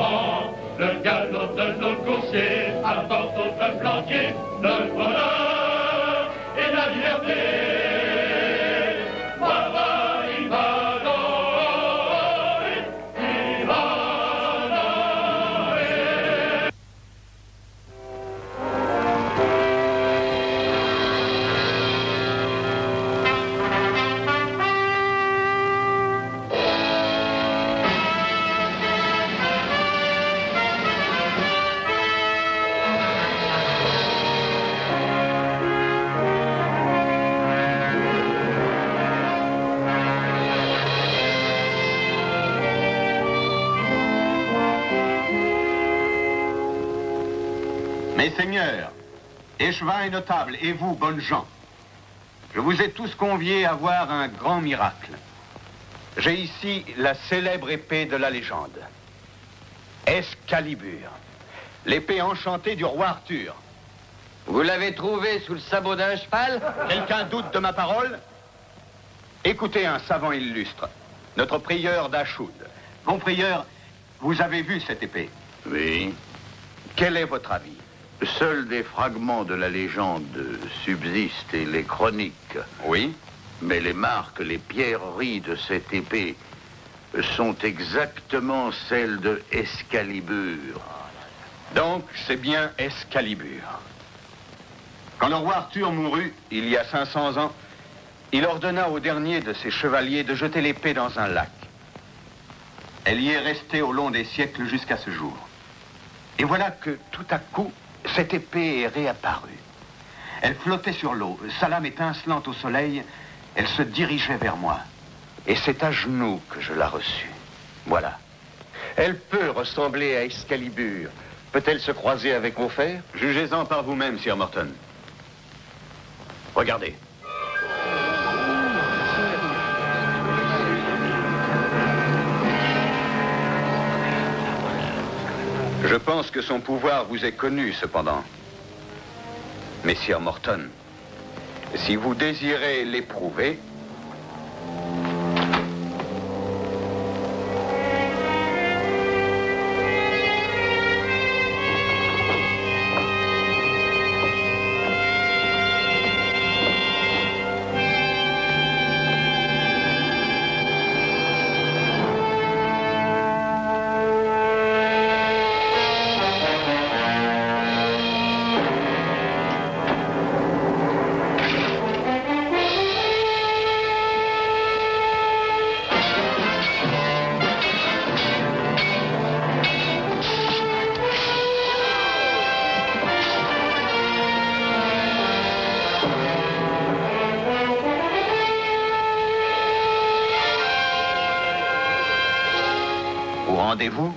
avant. Le galop de nos coursiers apporte au peuple entier le bonheur et la liberté. Mes seigneurs, échevins et notables, et vous, bonnes gens, je vous ai tous conviés à voir un grand miracle. J'ai ici la célèbre épée de la légende. Excalibur, l'épée enchantée du roi Arthur. Vous l'avez trouvée sous le sabot d'un cheval? Quelqu'un doute de ma parole? Écoutez un savant illustre, notre prieur d'Achoud. Mon prieur, vous avez vu cette épée? Oui. Quel est votre avis? Seuls des fragments de la légende subsistent et les chroniques. Oui. Mais les marques, les pierreries de cette épée sont exactement celles de Excalibur. Donc, c'est bien Excalibur. Quand le roi Arthur mourut, il y a 500 ans, il ordonna au dernier de ses chevaliers de jeter l'épée dans un lac. Elle y est restée au long des siècles jusqu'à ce jour. Et voilà que, tout à coup, cette épée est réapparue. Elle flottait sur l'eau, sa lame étincelante au soleil, elle se dirigeait vers moi. Et c'est à genoux que je la reçus. Voilà. Elle peut ressembler à Excalibur. Peut-elle se croiser avec mon fer? Jugez-en par vous-même, Sir Morton. Regardez. Je pense que son pouvoir vous est connu, cependant. Mais Sir Morton, si vous désirez l'éprouver... Rendez-vous?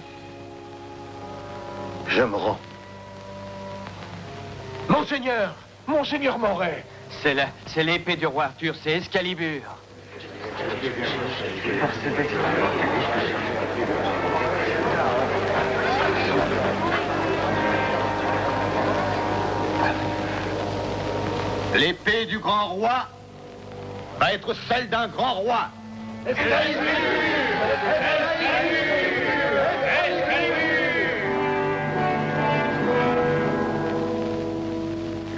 Je me rends. Monseigneur Moret. C'est l'épée du roi Arthur, c'est Excalibur. L'épée du grand roi va être celle d'un grand roi.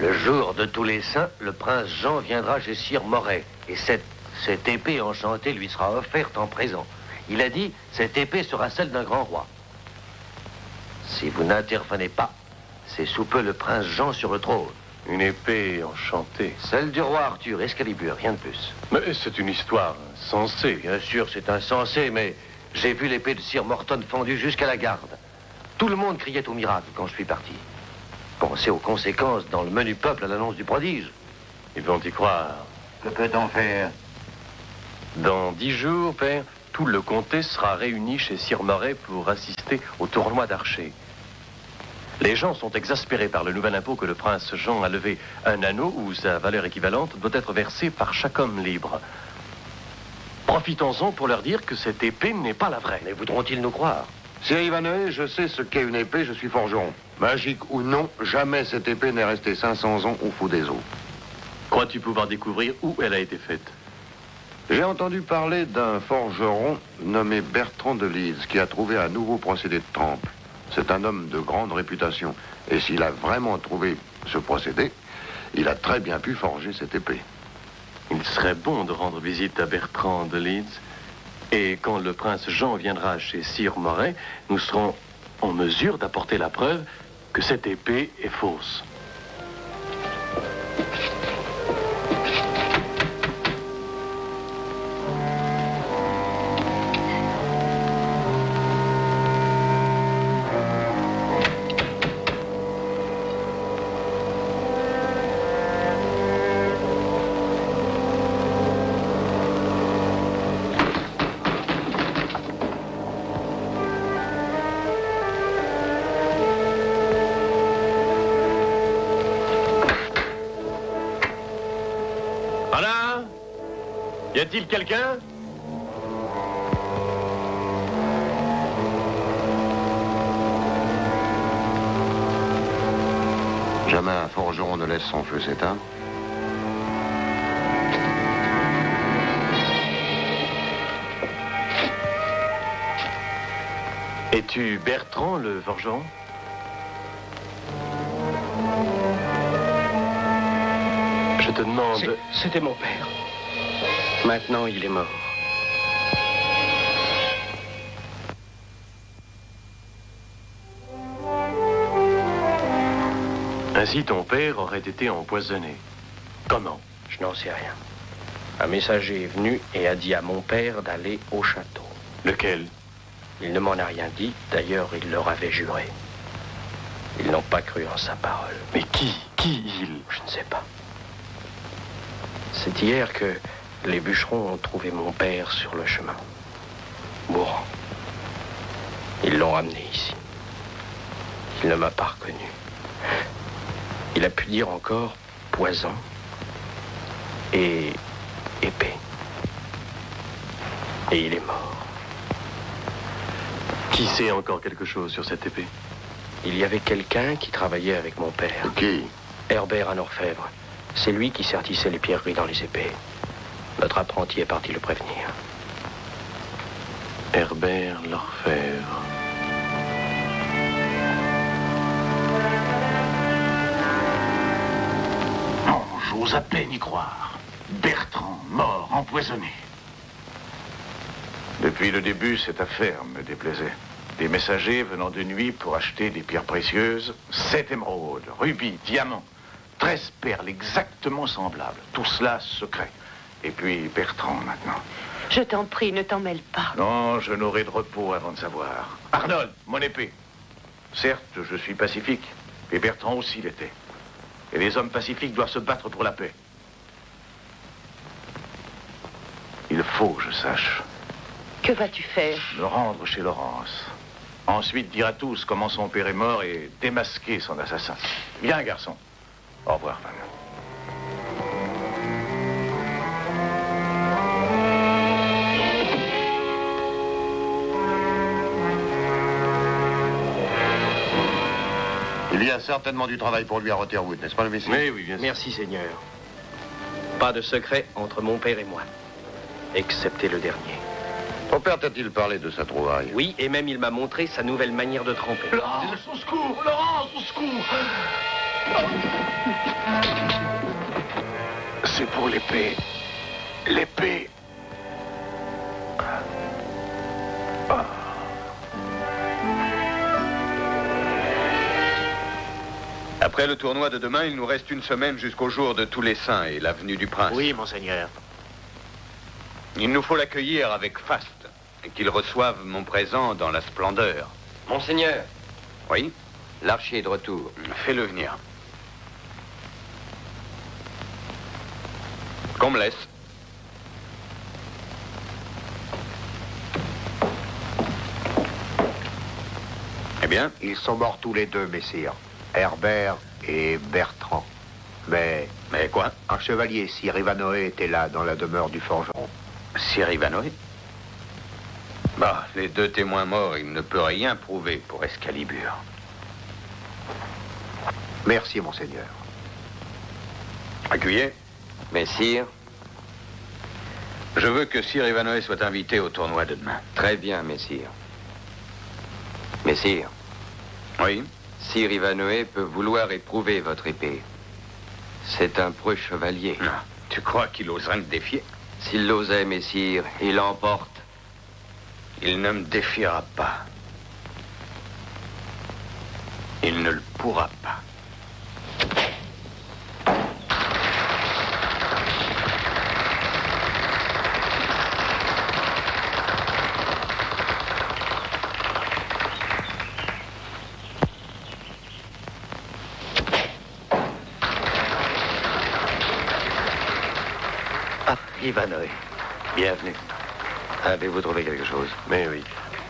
Le jour de tous les saints, le prince Jean viendra chez Sire Moret. Et cette épée enchantée lui sera offerte en présent. Il a dit, cette épée sera celle d'un grand roi. Si vous n'intervenez pas, c'est sous peu le prince Jean sur le trône. Une épée enchantée. Celle du roi Arthur, Excalibur, rien de plus. Mais c'est une histoire sensée. Bien sûr, c'est insensé, mais j'ai vu l'épée de Sir Morton fendue jusqu'à la garde. Tout le monde criait au miracle quand je suis parti. Pensez aux conséquences dans le menu peuple à l'annonce du prodige. Ils vont y croire. Que peut-on faire? Dans 10 jours, père, tout le comté sera réuni chez Sir Moret pour assister au tournoi d'archers. Les gens sont exaspérés par le nouvel impôt que le prince Jean a levé. Un anneau où sa valeur équivalente doit être versée par chaque homme libre. Profitons-en pour leur dire que cette épée n'est pas la vraie. Mais voudront-ils nous croire? Sir Ivanhoe, je sais ce qu'est une épée, je suis forgeron. Magique ou non, jamais cette épée n'est restée 500 ans au fond des eaux. Crois-tu pouvoir découvrir où elle a été faite? J'ai entendu parler d'un forgeron nommé Bertrand de Leeds qui a trouvé un nouveau procédé de trempe. C'est un homme de grande réputation. Et s'il a vraiment trouvé ce procédé, il a très bien pu forger cette épée. Il serait bon de rendre visite à Bertrand de Leeds. Et quand le prince Jean viendra chez Sire Moret, nous serons en mesure d'apporter la preuve que cette épée est fausse. Voilà. Y a-t-il quelqu'un? Jamais un forgeron ne laisse son feu s'éteindre. Es-tu Bertrand, le forgeron? Je te demande... C'était mon père. Maintenant, il est mort. Ainsi, ton père aurait été empoisonné. Comment? Je n'en sais rien. Un messager est venu et a dit à mon père d'aller au château. Lequel? Il ne m'en a rien dit. D'ailleurs, il leur avait juré. Ils n'ont pas cru en sa parole. Mais qui? Qui il? Je ne sais pas. C'est hier que les bûcherons ont trouvé mon père sur le chemin, mourant. Ils l'ont ramené ici. Il ne m'a pas reconnu. Il a pu dire encore poison et épée. Et il est mort. Qui sait encore quelque chose sur cette épée? Il y avait quelqu'un qui travaillait avec mon père. Qui? Herbert, un orfèvre. C'est lui qui sertissait les pierreries dans les épées. Notre apprenti est parti le prévenir. Herbert l'orfèvre. Non, j'ose à peine y croire. Bertrand, mort, empoisonné. Depuis le début, cette affaire me déplaisait. Des messagers venant de nuit pour acheter des pierres précieuses, 7 émeraudes, rubis, diamants, 13 perles exactement semblables. Tout cela secret. Et puis Bertrand maintenant. Je t'en prie, ne t'en mêle pas. Non, je n'aurai de repos avant de savoir. Arnold, mon épée. Certes, je suis pacifique, et Bertrand aussi l'était. Et les hommes pacifiques doivent se battre pour la paix. Il faut que je sache. Que vas-tu faire? Me rendre chez Laurence. Ensuite, dire à tous comment son père est mort et démasquer son assassin. Viens, garçon. Au revoir, Van. Il y a certainement du travail pour lui à Rotherwood, n'est-ce pas, le messieurs? Oui, bien sûr. Merci, Seigneur. Pas de secret entre mon père et moi, excepté le dernier. Ton père t'a-t-il parlé de sa trouvaille? Oui, et même il m'a montré sa nouvelle manière de tremper. Laurence, au secours! Laurence, au secours! C'est pour l'épée. L'épée. Après le tournoi de demain, il nous reste une semaine jusqu'au jour de tous les saints et l'avenue du Prince. Oui, monseigneur. Il nous faut l'accueillir avec faste et qu'il reçoive mon présent dans la splendeur. Monseigneur, Oui, l'archer est de retour. fais-le venir. Qu'on me laisse. Eh bien? Ils sont morts tous les deux, messire. Herbert et Bertrand. Mais quoi? un chevalier, Sir Ivanoé, était là, dans la demeure du forgeron. Sir Ivanoé? Bah, les deux témoins morts, il ne peut rien prouver pour Excalibur. Merci, monseigneur. Accueillir? Messire, Je veux que Sir Ivanoé soit invité au tournoi de demain. très bien, messire. Messire, Oui. Sir Ivanhoe peut vouloir éprouver votre épée. C'est un preux chevalier. Non. Tu crois qu'il oserait me défier? S'il l'osait, messire, il l'emporte. Il ne me défiera pas. Il ne le pourra pas. Ivanhoe, bienvenue. Avez-vous trouvé quelque chose? Mais oui.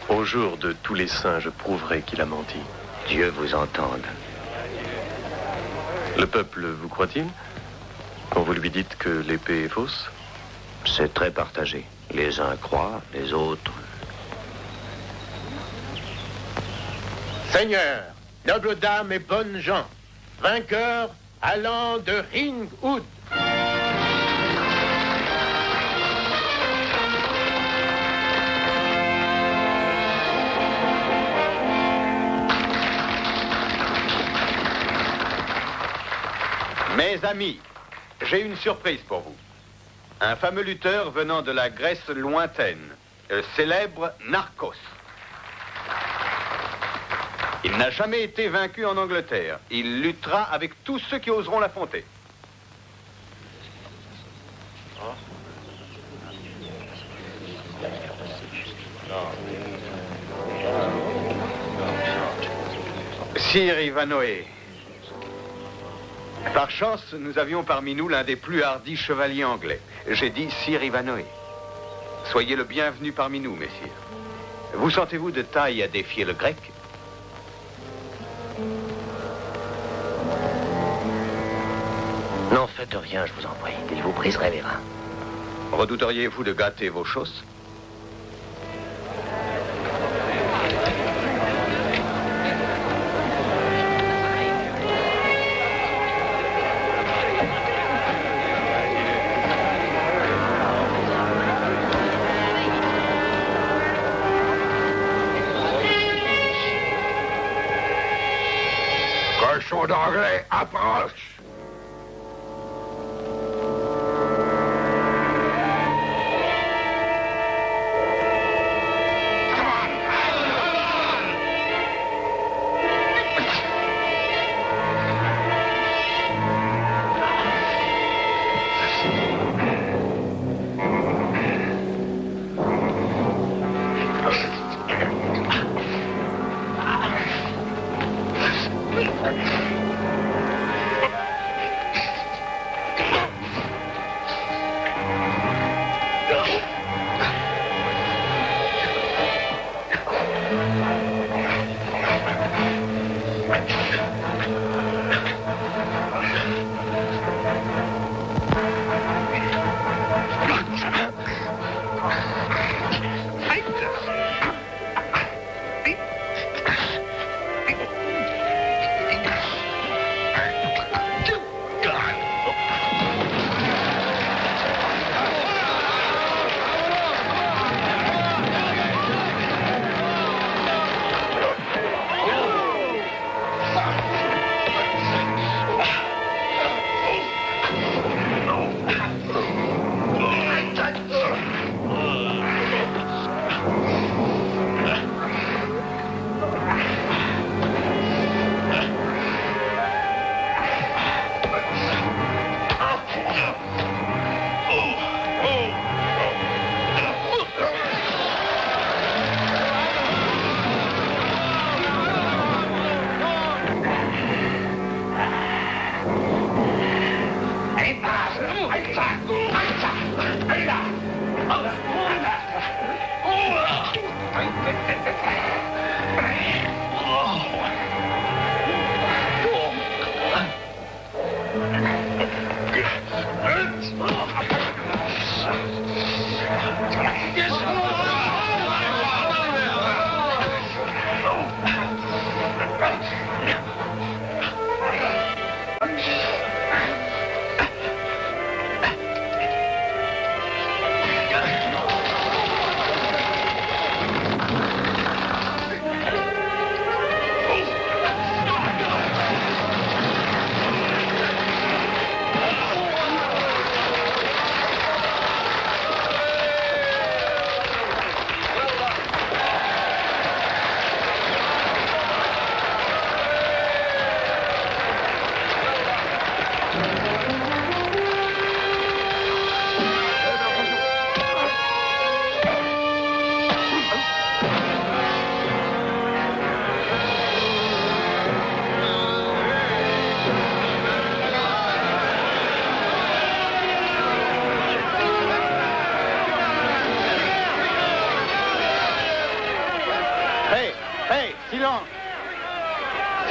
Au jour de tous les saints, je prouverai qu'il a menti. Dieu vous entende. Le peuple vous croit-il? Quand vous lui dites que l'épée est fausse? C'est très partagé. Les uns croient, les autres... Seigneur, nobles dames et bonnes gens, vainqueurs allant de Ringwood. Mes amis, j'ai une surprise pour vous. Un fameux lutteur venant de la Grèce lointaine, le célèbre Narcos. Il n'a jamais été vaincu en Angleterre. Il luttera avec tous ceux qui oseront l'affronter. Sir Ivanhoe. Par chance, nous avions parmi nous l'un des plus hardis chevaliers anglais. J'ai dit Sir Ivanhoe. Soyez le bienvenu parmi nous, messire. Vous sentez-vous de taille à défier le grec? N'en faites rien, je vous en prie. Il vous briserait les reins. Redouteriez-vous de gâter vos chausses? Cochon d'anglais, approche!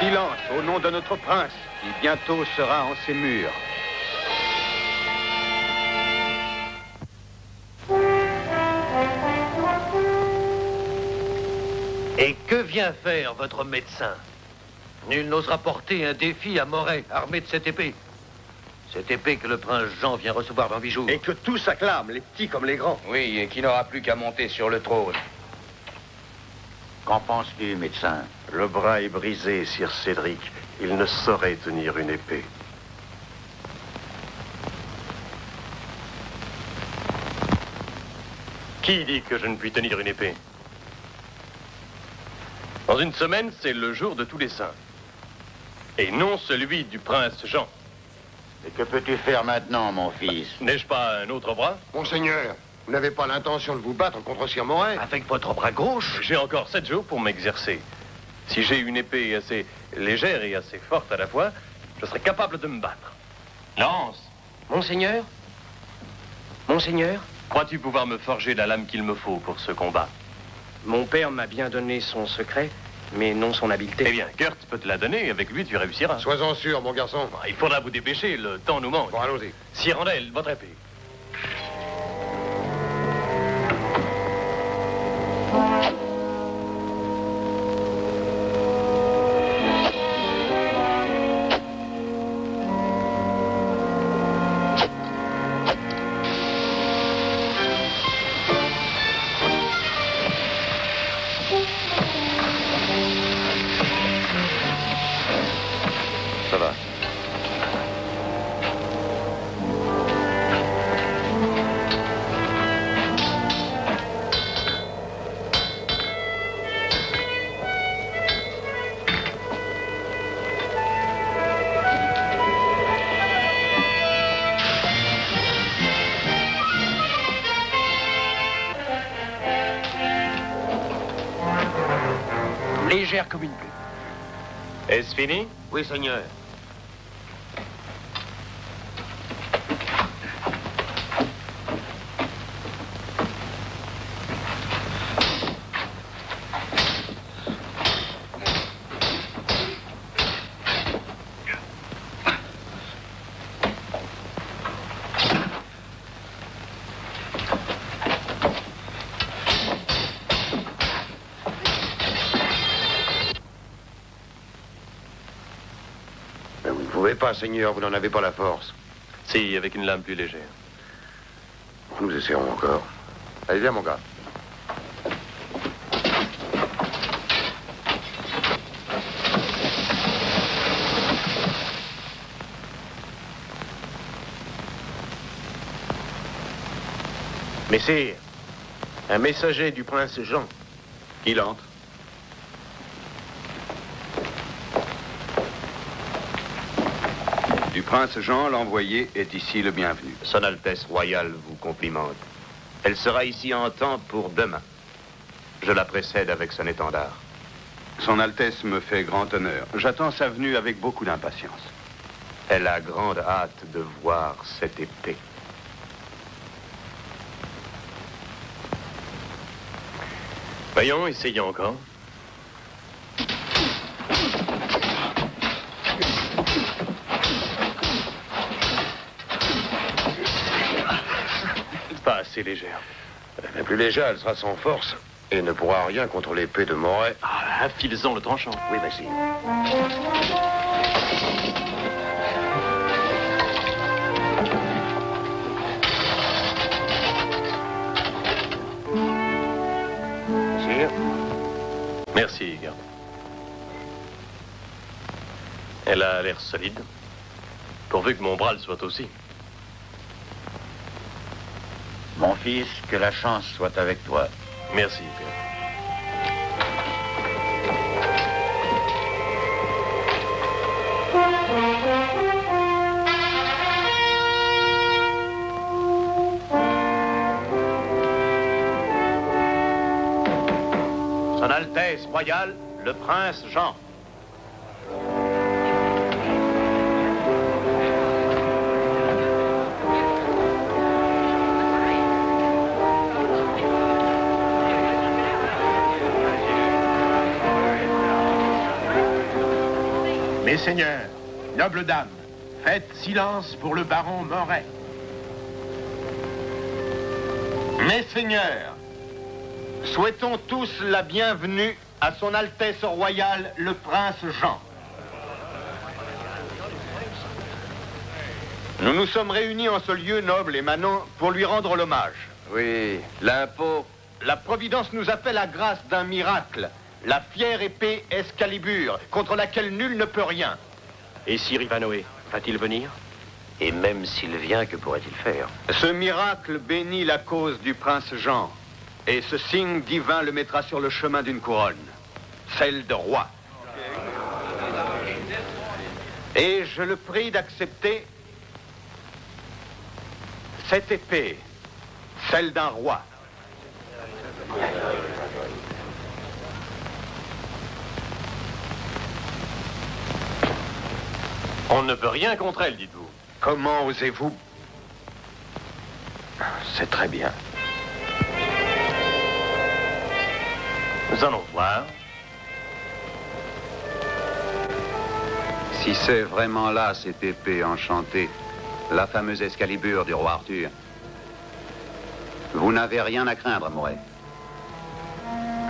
Silence au nom de notre prince, qui bientôt sera en ses murs. Et que vient faire votre médecin? Nul n'osera porter un défi à Moret, armé de cette épée. Cette épée que le prince Jean vient recevoir dans 8 jours. Et que tous acclament, les petits comme les grands. Oui, et qui n'aura plus qu'à monter sur le trône. Qu'en penses-tu, médecin? Le bras est brisé, sire Cédric. Il ne saurait tenir une épée. Qui dit que je ne puis tenir une épée? Dans une semaine, c'est le jour de tous les saints. Et non celui du prince Jean. Et que peux-tu faire maintenant, mon fils? N'ai-je pas un autre bras? Monseigneur, vous n'avez pas l'intention de vous battre contre Sir Moret? Avec votre bras gauche? J'ai encore 7 jours pour m'exercer. Si j'ai une épée assez légère et assez forte à la fois, je serai capable de me battre. Lance! Monseigneur? Monseigneur? Crois-tu pouvoir me forger la lame qu'il me faut pour ce combat? Mon père m'a bien donné son secret, mais non son habileté. Eh bien, Kurt peut te la donner, avec lui tu réussiras. Sois-en sûr, mon garçon. Il faudra vous dépêcher, le temps nous manque. Bon, allons-y. Cyrandel, votre épée. Ça va. Légère comme une plume. Est-ce fini? Oui, seigneur. Vous ne pouvez pas, Seigneur, vous n'en avez pas la force. Si, avec une lame plus légère. Nous essaierons encore. Allez, viens, mon gars. Messire, un messager du prince Jean. Qu'il entre. Du prince Jean, l'envoyé est ici le bienvenu. Son Altesse royale vous complimente. Elle sera ici en temps pour demain. Je la précède avec son étendard. Son Altesse me fait grand honneur. J'attends sa venue avec beaucoup d'impatience. Elle a grande hâte de voir cette épée. Voyons, essayons encore. Pas assez légère. La plus légère, elle sera sans force et ne pourra rien contre l'épée de Moret. Ah, affile-en le tranchant. Oui, merci. Sire. Merci, garde. Elle a l'air solide. Pourvu que mon bras le soit aussi. Mon fils, que la chance soit avec toi. Merci, père. Son Altesse royale, le prince Jean. Messeigneurs, nobles dames, faites silence pour le baron Moret. Messeigneurs, souhaitons tous la bienvenue à son Altesse royale, le prince Jean. Nous nous sommes réunis en ce lieu noble et manant pour lui rendre l'hommage. Oui, l'impôt. La Providence nous appelle à grâce d'un miracle, la fière épée Excalibur, contre laquelle nul ne peut rien. Et Sir Ivanoé, va-t-il venir? Et même s'il vient, que pourrait-il faire? Ce miracle bénit la cause du prince Jean, et ce signe divin le mettra sur le chemin d'une couronne, celle de roi. Et je le prie d'accepter cette épée, celle d'un roi. On ne peut rien contre elle, dites-vous. Comment osez-vous? C'est très bien. Nous allons voir. Si c'est vraiment là cette épée enchantée, la fameuse Excalibur du roi Arthur, vous n'avez rien à craindre, Moret.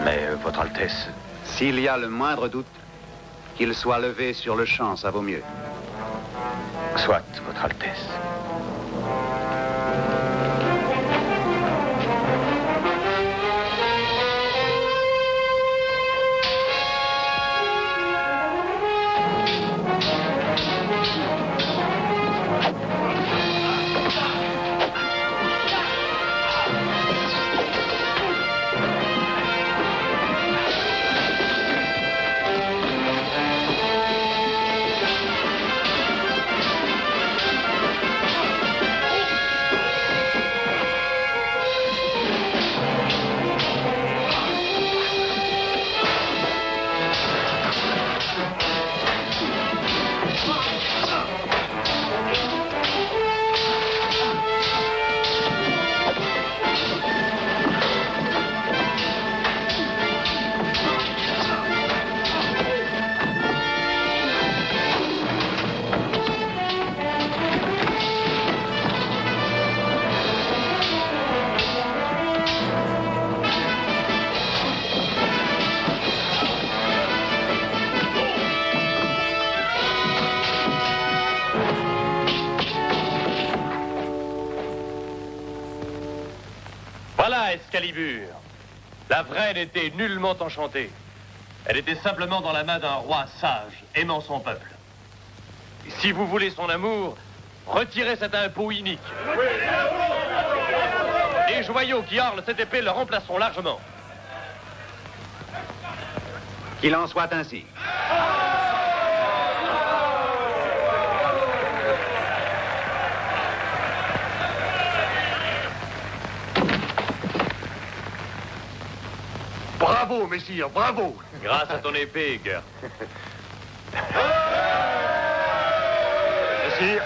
Mais, votre Altesse... S'il y a le moindre doute, qu'il soit levé sur le champ, ça vaut mieux. Soit, votre Altesse. Voilà Excalibur. La vraie n'était nullement enchantée. Elle était simplement dans la main d'un roi sage, aimant son peuple. Et si vous voulez son amour, retirez cet impôt inique. Les joyaux qui ornent cette épée le remplaceront largement. Qu'il en soit ainsi. Bravo, messire, bravo. Grâce à ton épée, Gert. Messire.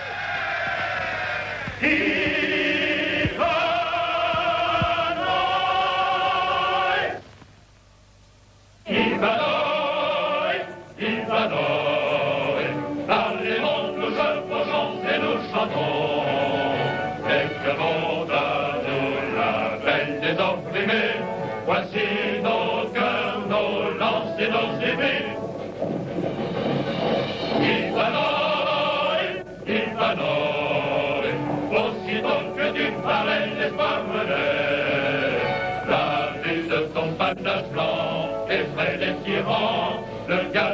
Par les monts, nous chevauchons et nous chantons. Et que monde nous l'appelle des opprimés. Voici nos cœurs, nos lances et nos épées. Ivanhoe, aussitôt que du pareil l'espoir venait, la vue de ton panache blanc effraie les tyrans, le gars